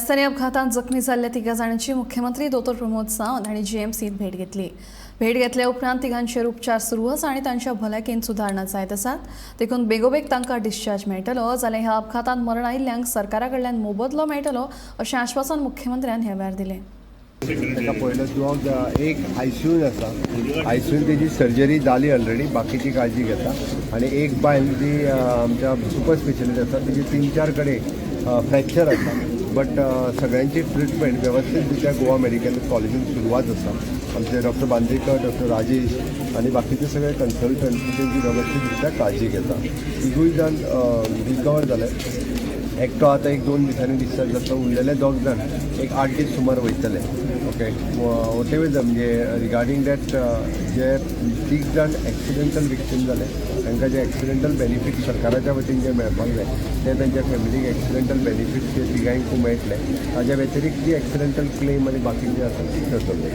रस्त्याने अपघातात जखमी झालेल्या तिघा जणांची मुख्यमंत्री डॉ. प्रमोद सावंत आणि जीएमसीत भेट घेतली. भेट घेतल्या उपरांत तिघांचेर उपचार सुरू आसा आनी तांच्या भलायकेन सुदारणा जायत आसात. देखून बेगोबेग तांकां डिस्चार्ज मेळटलो. जाल्यार ह्या अपघातांत मरण आयिल्ल्यांक सरकारा कडल्यान मोबदलो मेळटलो अशें आश्वासन मुख्यमंत्र्यान ह्या वेळार दिलें. ताका पयलो दुआक एक आयसीयून आसा. आयसीयून तेजी सर्जरी जाली ऑलरेडी, बाकीची काळजी घेता. आनी एक बायल जी आमच्या सुपर स्पेशलिस्ट आसा तेजी 3-4 कडेन फ्रॅक्चर आसा. बट सगळ्यांची ट्रिटमेंट व्यवस्थितरित्या गोवा मेडिकल कॉलेजीन सुरवात आसा. आमचे डॉक्टर बांद्रेकर, डॉक्टर राजेश आनी बाकीचे सगळे कन्सल्टंट तेजी व्यवस्थितरित्या काळजी घेता. तिगूय जाण रिकवर जाले. एकटो आतां 1-2 दिसांनी डिस्चार्ज जाता. उरलेले 2 जाण एक 8 दीस सुमार वयतले. ओके, वॉटेवर म्हणजे रिगार्डींग दॅट जे 3 जाण एक्सिडेंटल विक्टीम जाले तांकां जे एक्सिडेंटल बेनिफीट सरकाराच्या वतीन जे मेळपाक जाय ते तांच्या फॅमिलीक एक्सिडेंटल बेनिफीट ते तिगांयकूय मेळटले. ताज्या व्यतिरिक्त जी एक्सिडेंटल क्लेम आनी बाकीचे आसा ती करतले.